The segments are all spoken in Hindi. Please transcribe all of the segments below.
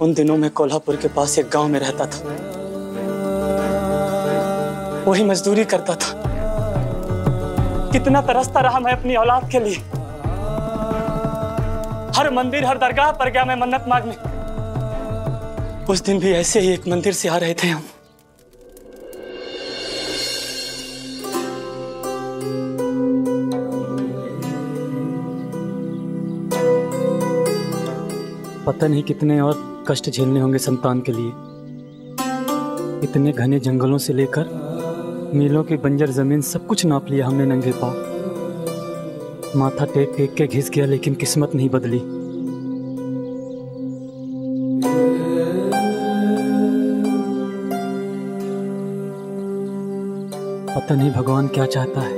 उन दिनों में कोल्हापुर के पास एक गांव में रहता था। वही मजदूरी करता था। कितना तरसता रहा मैं अपनी औलाद के लिए। हर मंदिर हर दरगाह पर गया मैं मन्नत मांगने। उस दिन भी ऐसे ही एक मंदिर से आ रहे थे हम। पता नहीं कितने और कष्ट झेलने होंगे संतान के लिए। इतने घने जंगलों से लेकर मीलों की बंजर जमीन सब कुछ नाप लिया हमने नंगे पांव। माथा टेक टेक के घिस गया लेकिन किस्मत नहीं बदली। पता नहीं भगवान क्या चाहता है।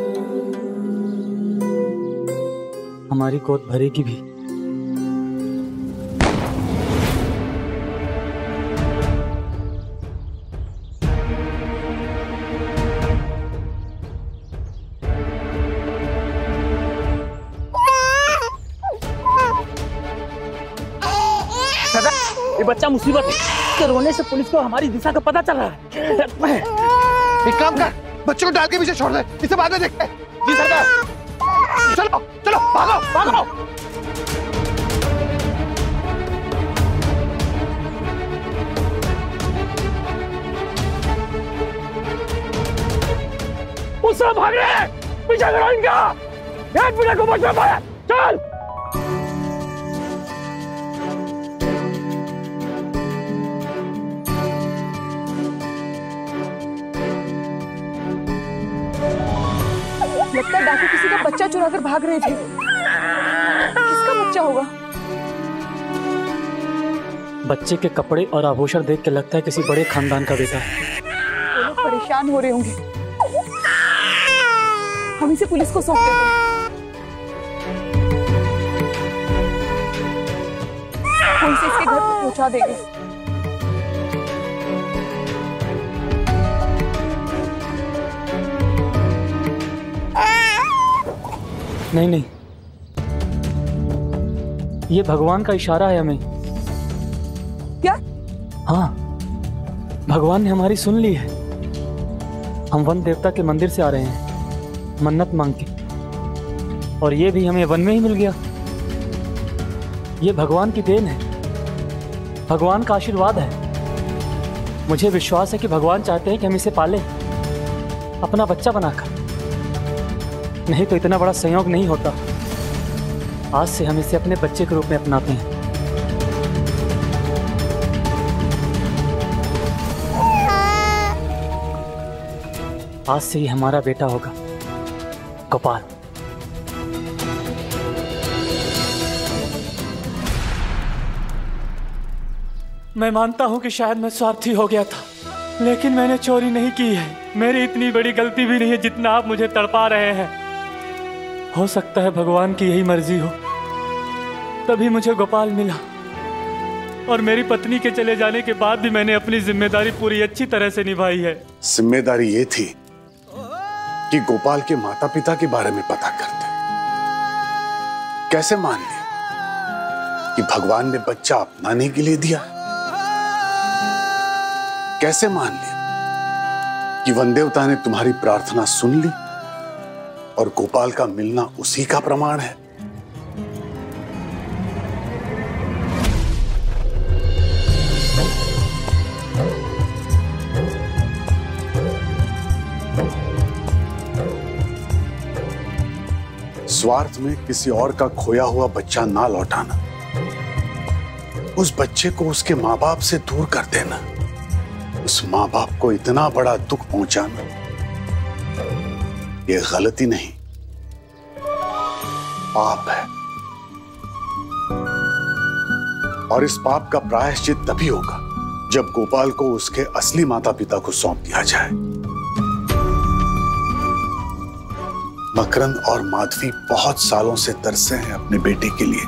हमारी गोद भरेगी भी। ये बच्चा मुसीबत है। इसके रोने से पुलिस को हमारी दिशा का पता चल रहा है। एक काम कर, बच्चे को डाल के पीछे छोड़ दे, इसे बाद में देखते हैं। जी सरकार। चलो चलो भागो भागो। उससे भाग रहे हैं, पीछे करो इनका। एक मिनट को बच में पाया। चल लगता है डाकू किसी का बच्चा चुरा कर भाग रहे थे। किसका बच्चा होगा? बच्चे के कपड़े और आभूषण देख के लगता है किसी बड़े खानदान का बेटा है। वो लोग परेशान हो रहे होंगे। हम इसे पुलिस को सौंप देते हैं। वो इसे इसके घर पर पहुंचा देंगे। नहीं नहीं, ये भगवान का इशारा है हमें। क्या? हाँ, भगवान ने हमारी सुन ली है। हम वन देवता के मंदिर से आ रहे हैं मन्नत मांग के, और ये भी हमें वन में ही मिल गया। ये भगवान की देन है, भगवान का आशीर्वाद है। मुझे विश्वास है कि भगवान चाहते हैं कि हम इसे पालें अपना बच्चा बनाकर। नहीं तो इतना बड़ा संयोग नहीं होता। आज से हम इसे अपने बच्चे के रूप में अपनाते हैं। आज से ही हमारा बेटा होगा गोपाल। मैं मानता हूं कि शायद मैं स्वार्थी हो गया था, लेकिन मैंने चोरी नहीं की है। मेरी इतनी बड़ी गलती भी नहीं है जितना आप मुझे तड़पा रहे हैं। हो सकता है भगवान की यही मर्जी हो, तभी मुझे गोपाल मिला। और मेरी पत्नी के चले जाने के बाद भी मैंने अपनी जिम्मेदारी पूरी अच्छी तरह से निभाई है। जिम्मेदारी ये थी कि गोपाल के माता पिता के बारे में पता करते। कैसे मान लिया कि भगवान ने बच्चा अपनाने के लिए दिया? कैसे मान लिया कि वन देवता ने तुम्हारी प्रार्थना सुन ली और गोपाल का मिलना उसी का प्रमाण है? स्वार्थ में किसी और का खोया हुआ बच्चा ना लौटाना, उस बच्चे को उसके माँ बाप से दूर कर देना, उस माँ बाप को इतना बड़ा दुख पहुंचाना, ये गलती नहीं, पाप है। और इस पाप का प्रायश्चित तभी होगा जब गोपाल को उसके असली माता पिता को सौंप दिया जाए। मकरंद और माधवी बहुत सालों से तरसे हैं अपने बेटे के लिए,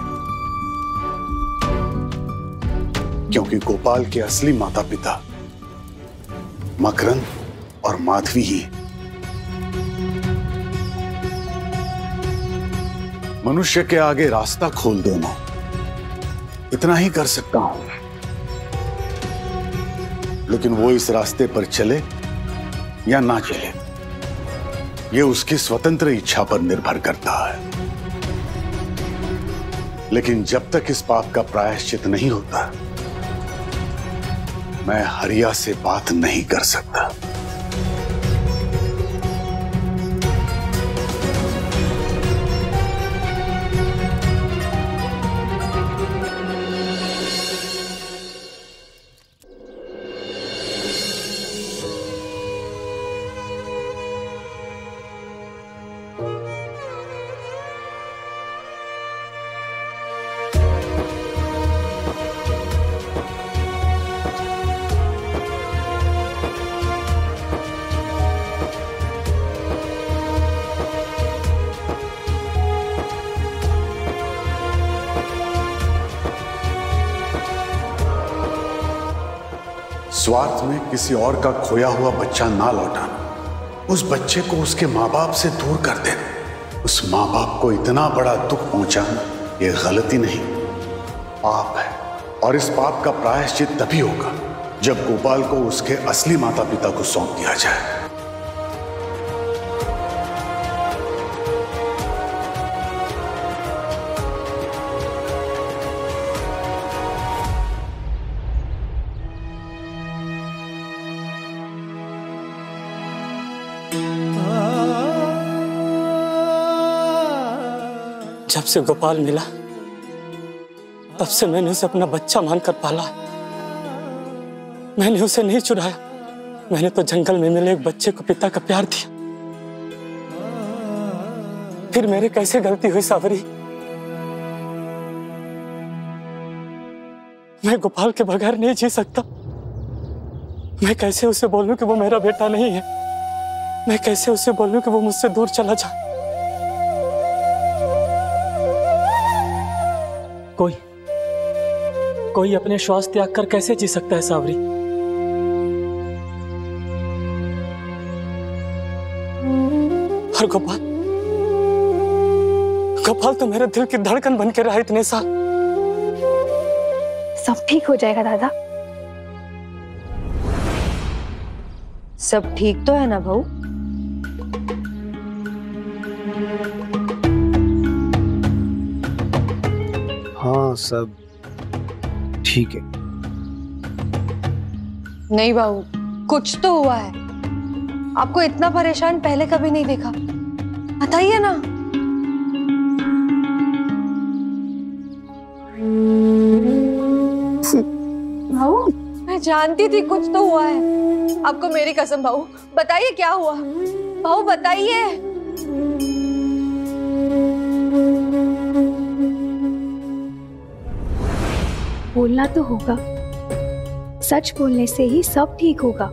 क्योंकि गोपाल के असली माता पिता मकरंद और माधवी ही। मनुष्य के आगे रास्ता खोल देना, इतना ही कर सकता हूं। लेकिन वो इस रास्ते पर चले या ना चले, ये उसकी स्वतंत्र इच्छा पर निर्भर करता है। लेकिन जब तक इस पाप का प्रायश्चित नहीं होता, मैं हरिया से बात नहीं कर सकता। स्वार्थ में किसी और का खोया हुआ बच्चा ना लौटाना, उस बच्चे को उसके माँ बाप से दूर कर देना, उस माँ बाप को इतना बड़ा दुख पहुंचाना, यह गलती नहीं, पाप है। और इस पाप का प्रायश्चित तभी होगा जब गोपाल को उसके असली माता पिता को सौंप दिया जाए। जब से गोपाल मिला तब से मैंने उसे अपना बच्चा मानकर पाला। मैंने उसे नहीं चुराया, मैंने तो जंगल में मिले एक बच्चे को पिता का प्यार दिया। फिर मेरे कैसे गलती हुई सावरी? मैं गोपाल के बगैर नहीं जी सकता। मैं कैसे उसे बोलूं कि वो मेरा बेटा नहीं है? मैं कैसे उसे बोलूं कि वो मुझसे दूर चला जाए? कोई अपने श्वास त्याग कर कैसे जी सकता है सावरी? और गोपाल तो मेरे दिल की धड़कन बन के रहा इतने साल। सब ठीक हो जाएगा दादा। सब ठीक तो है ना भाऊ? हाँ सब ठीक है। नहीं बाबू, कुछ तो हुआ है। आपको इतना परेशान पहले कभी नहीं देखा, बताइए ना। भाऊ, मैं जानती थी कुछ तो हुआ है। आपको मेरी कसम भाऊ, बताइए क्या हुआ? भाऊ बताइए। बोलना तो होगा, सच बोलने से ही सब ठीक होगा।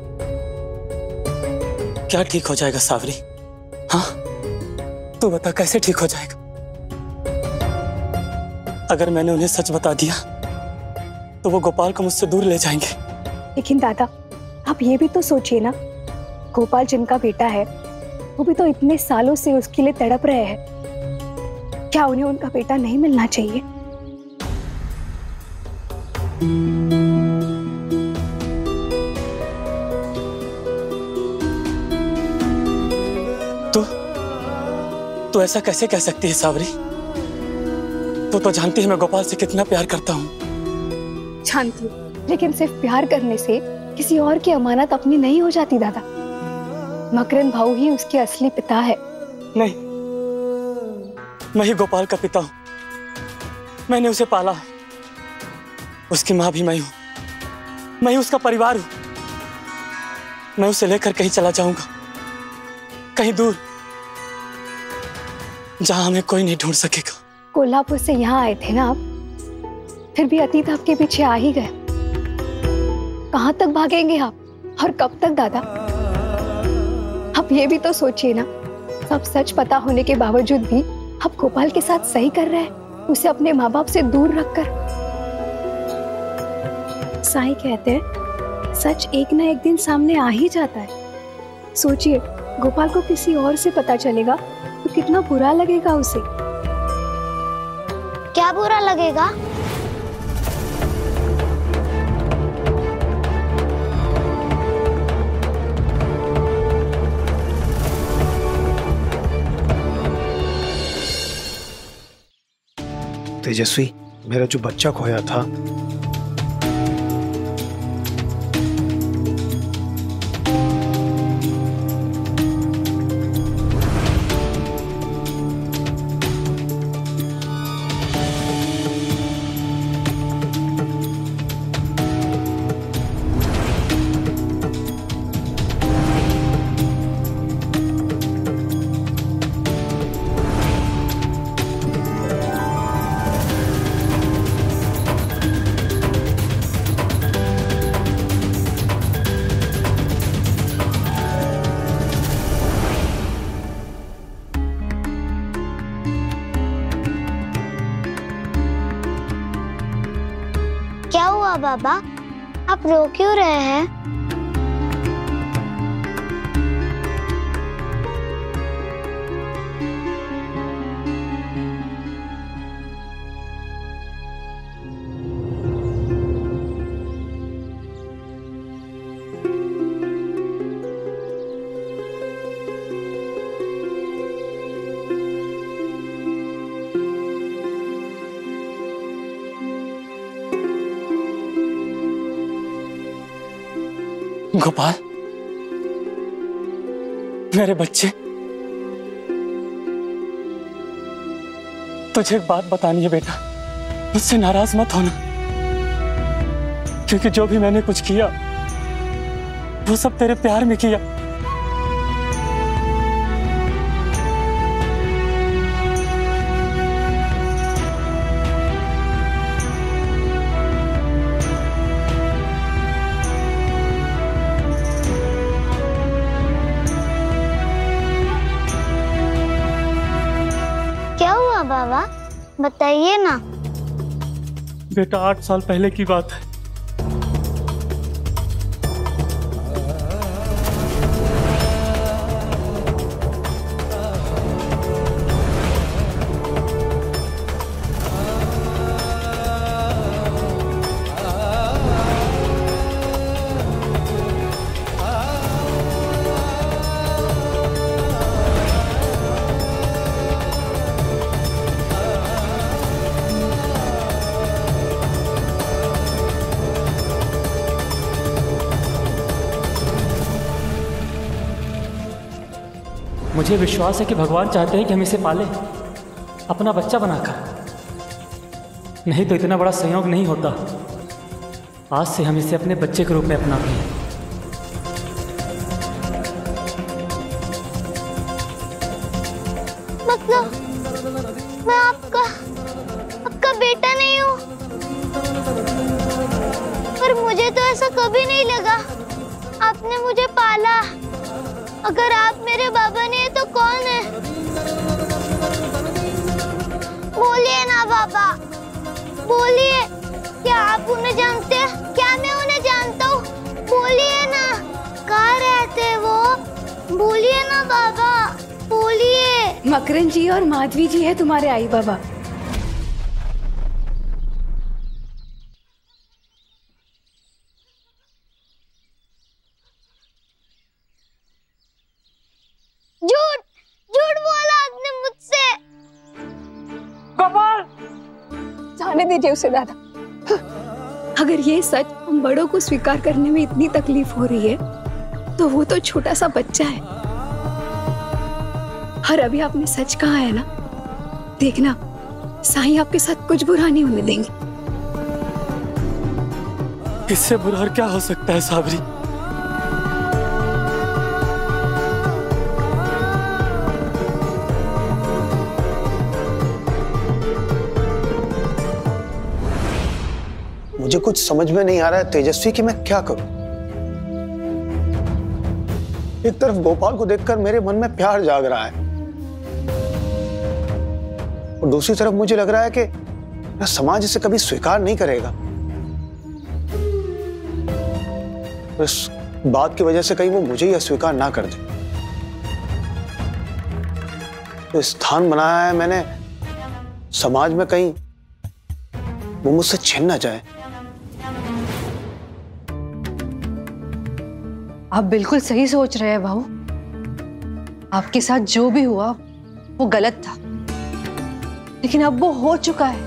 क्या ठीक हो जाएगा सावरी? हाँ, तू बता कैसे ठीक हो जाएगा? अगर मैंने उन्हें सच बता दिया तो वो गोपाल को मुझसे दूर ले जाएंगे। लेकिन दादा, आप ये भी तो सोचिए ना, गोपाल जिनका बेटा है वो भी तो इतने सालों से उसके लिए तड़प रहे हैं। क्या उन्हें उनका बेटा नहीं मिलना चाहिए? तो ऐसा कैसे कह सकती है सावरी? तो जानती है मैं गोपाल से कितना प्यार करता हूँ। जानती हूँ, लेकिन सिर्फ प्यार करने से किसी और की अमानत अपनी नहीं हो जाती दादा। मकरंद भाऊ ही उसके असली पिता है। नहीं, मैं ही गोपाल का पिता हूँ। मैंने उसे पाला है, उसकी माँ भी मैं हूँ, मैं ही उसका परिवार हूँ। मैं उसे लेकर कहीं चला जाऊंगा, कहीं दूर, जहां हमें कोई नहीं ढूंढ सकेगा। कोल्हापुर से यहाँ आए थे ना आप, फिर भी अतीत आपके पीछे आ ही गए। कहाँ तक भागेंगे आप, और कब तक दादा? आप ये भी तो सोचिए ना, सब सच पता होने के बावजूद भी आप गोपाल के साथ सही कर रहे हैं, उसे अपने माँ बाप से दूर रखकर। साईं कहते हैं सच एक ना एक दिन सामने आ ही जाता है। सोचिए, गोपाल को किसी और से पता चलेगा तो कितना बुरा लगेगा उसे। क्या बुरा लगेगा? तेजस्वी, मेरा जो बच्चा खोया था क्या हुआ बाबा, आप रो क्यों रहे हैं? गोपाल, मेरे बच्चे, तुझे एक बात बतानी है बेटा, मुझसे नाराज मत होना, क्योंकि जो भी मैंने कुछ किया वो सब तेरे प्यार में किया। बाबा बताइए ना। बेटा 8 साल पहले की बात है। मुझे विश्वास है कि भगवान चाहते हैं कि हम इसे पालें अपना बच्चा बनाकर, नहीं तो इतना बड़ा संयोग नहीं होता। आज से हम इसे अपने बच्चे के रूप में अपनाते हैं। मतलब मैं आपका बेटा नहीं हूँ? पर मुझे तो ऐसा कभी नहीं लगा। आपने मुझे पाला। अगर आप मेरे बाबा नहीं है तो कौन है? बोलिए ना बाबा, बोलिए। क्या आप उन्हें जानते हैं? क्या मैं उन्हें जानता हूँ? बोलिए ना, कहाँ रहते वो? बोलिए ना बाबा, बोलिए। मकरन जी और माधवी जी है तुम्हारे आई बाबा। झूठ बोला आपने मुझसे। गोपाल, जाने दीजिए उसे दादा। अगर ये सच हम बड़ों को स्वीकार करने में इतनी तकलीफ हो रही है तो वो तो छोटा सा बच्चा है। और अभी आपने सच कहा है ना, देखना साईं आपके साथ कुछ बुरा नहीं होने देंगे। इससे बुरा और क्या हो सकता है साबरी? मुझे कुछ समझ में नहीं आ रहा है तेजस्वी कि मैं क्या करूं। एक तरफ गोपाल को देखकर मेरे मन में प्यार जाग रहा है और दूसरी तरफ मुझे लग रहा है कि समाज इसे कभी स्वीकार नहीं करेगा। इस बात की वजह से कहीं वो मुझे ही अस्वीकार ना कर दे। तो स्थान बनाया है मैंने समाज में, कहीं वो मुझसे छिन ना जाए। आप बिल्कुल सही सोच रहे हैं भाऊ। आपके साथ जो भी हुआ वो गलत था, लेकिन अब वो हो चुका है।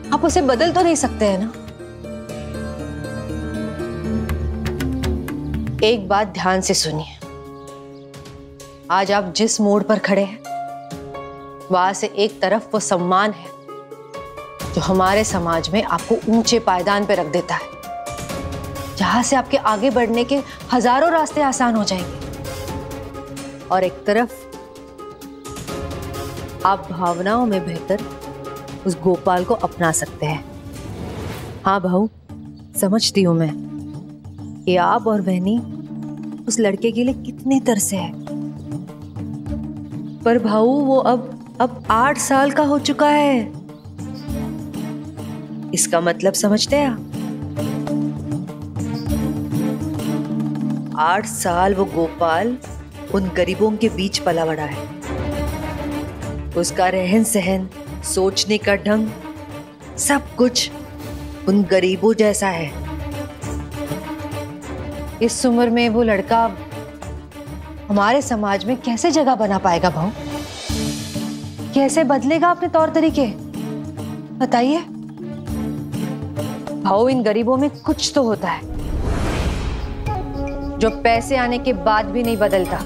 आप उसे बदल तो नहीं सकते हैं ना। एक बात ध्यान से सुनिए, आज आप जिस मोड़ पर खड़े हैं वहां से एक तरफ वो सम्मान है जो हमारे समाज में आपको ऊंचे पायदान पे रख देता है, जहां से आपके आगे बढ़ने के हजारों रास्ते आसान हो जाएंगे, और एक तरफ आप भावनाओं में बेहतर उस गोपाल को अपना सकते हैं। हाँ भाऊ, समझती हूं मैं कि आप और बहनी उस लड़के के लिए कितनी तरसे है, पर भाऊ वो अब 8 साल का हो चुका है। इसका मतलब समझते हैं आप? 8 साल वो गोपाल उन गरीबों के बीच पला बड़ा है। उसका रहन सहन, सोचने का ढंग, सब कुछ उन गरीबों जैसा है। इस उम्र में वो लड़का हमारे समाज में कैसे जगह बना पाएगा भाऊ? कैसे बदलेगा अपने तौर तरीके? बताइए भाऊ, इन गरीबों में कुछ तो होता है जो पैसे आने के बाद भी नहीं बदलता।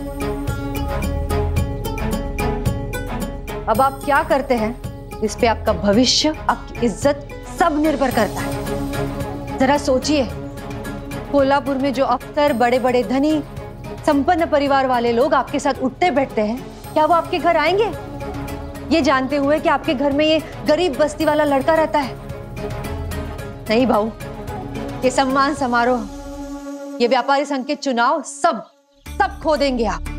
अब आप क्या करते हैं इस पे आपका भविष्य, आपकी इज्जत सब निर्भर करता है। जरा सोचिए, कोल्हापुर में जो अफसर, बड़े बड़े धनी, संपन्न परिवार वाले लोग आपके साथ उठते बैठते हैं, क्या वो आपके घर आएंगे ये जानते हुए कि आपके घर में ये गरीब बस्ती वाला लड़का रहता है? नहीं भाऊ, ये सम्मान समारोह, ये व्यापारी संघ के चुनाव सब खो देंगे आप।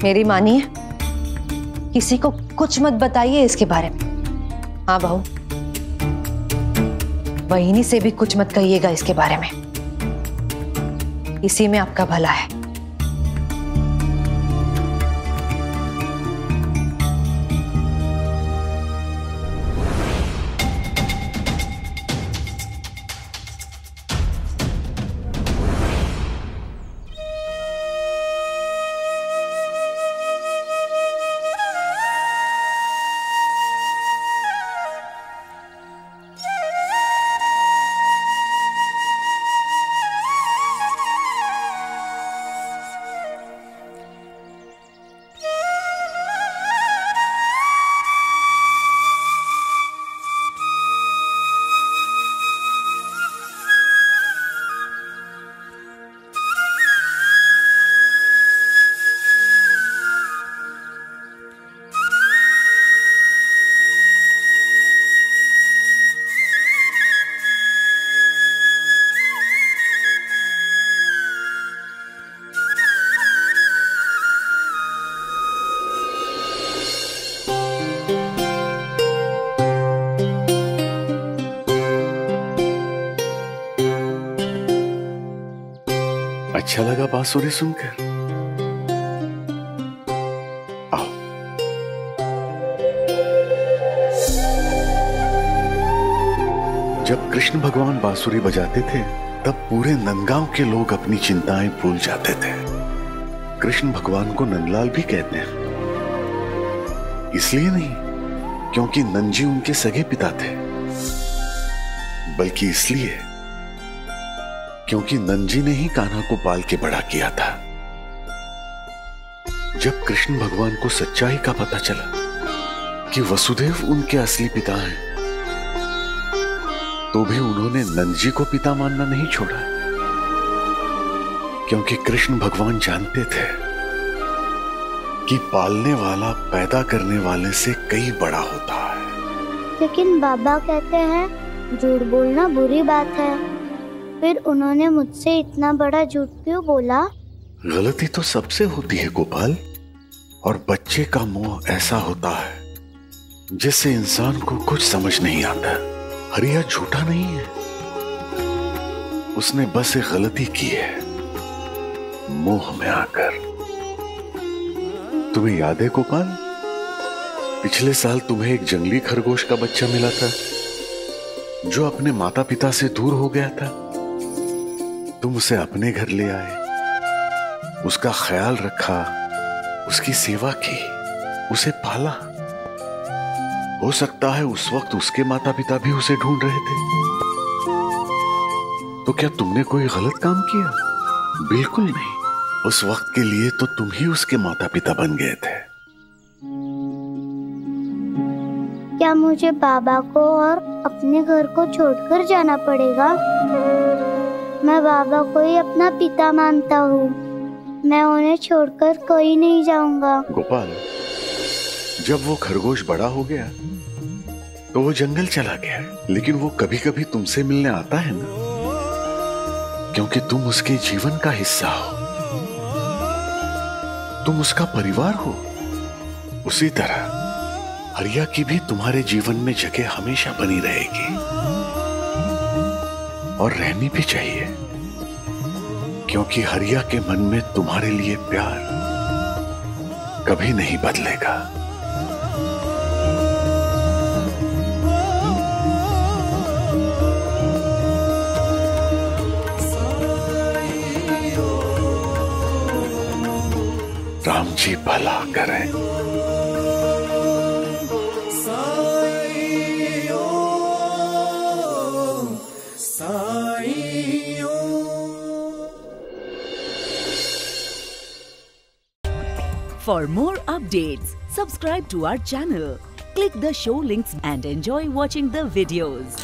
मेरी मानिए, किसी को कुछ मत बताइए इसके बारे में। हाँ भाऊ, बहिनी से भी कुछ मत कहिएगा इसके बारे में, इसी में आपका भला है। अच्छा लगा बांसुरी सुनकर? आओ। जब कृष्ण भगवान बांसुरी बजाते थे तब पूरे नंदगांव के लोग अपनी चिंताएं भूल जाते थे। कृष्ण भगवान को नंदलाल भी कहते हैं, इसलिए नहीं क्योंकि नंदजी उनके सगे पिता थे, बल्कि इसलिए क्योंकि नंदजी ने ही कान्हा को पाल के बड़ा किया था। जब कृष्ण भगवान को सच्चाई का पता चला कि वसुदेव उनके असली पिता हैं, तो भी उन्होंने नंदजी को पिता मानना नहीं छोड़ा, क्योंकि कृष्ण भगवान जानते थे कि पालने वाला पैदा करने वाले से कई बड़ा होता है। लेकिन बाबा कहते हैं झूठ बोलना बुरी बात है, फिर उन्होंने मुझसे इतना बड़ा झूठ क्यों बोला? गलती तो सबसे होती है गोपाल, और बच्चे का मोह ऐसा होता है जिससे इंसान को कुछ समझ नहीं आता। हरिया झूठा नहीं है, उसने बस एक गलती की है, मोह में आकर। तुम्हें याद है गोपाल, पिछले साल तुम्हें एक जंगली खरगोश का बच्चा मिला था जो अपने माता पिता से दूर हो गया था। तुम उसे अपने घर ले आए, उसका ख्याल रखा, उसकी सेवा की, उसे पाला। हो सकता है उस वक्त उसके माता पिता भी उसे ढूंढ रहे थे। तो क्या तुमने कोई गलत काम किया? बिल्कुल नहीं। उस वक्त के लिए तो तुम ही उसके माता पिता बन गए थे। क्या मुझे बाबा को और अपने घर को छोड़कर जाना पड़ेगा? मैं बाबा को ही अपना पिता मानता हूँ। मैं उन्हें छोड़कर कहीं नहीं जाऊंगा। गोपाल, जब वो खरगोश बड़ा हो गया तो वो जंगल चला गया, लेकिन वो कभी कभी तुमसे मिलने आता है ना, क्योंकि तुम उसके जीवन का हिस्सा हो, तुम उसका परिवार हो। उसी तरह हरिया की भी तुम्हारे जीवन में जगह हमेशा बनी रहेगी और रहनी भी चाहिए, क्योंकि हरिया के मन में तुम्हारे लिए प्यार कभी नहीं बदलेगा। राम जी भला करें। For more updates, subscribe to our channel, click the show links and enjoy watching the videos.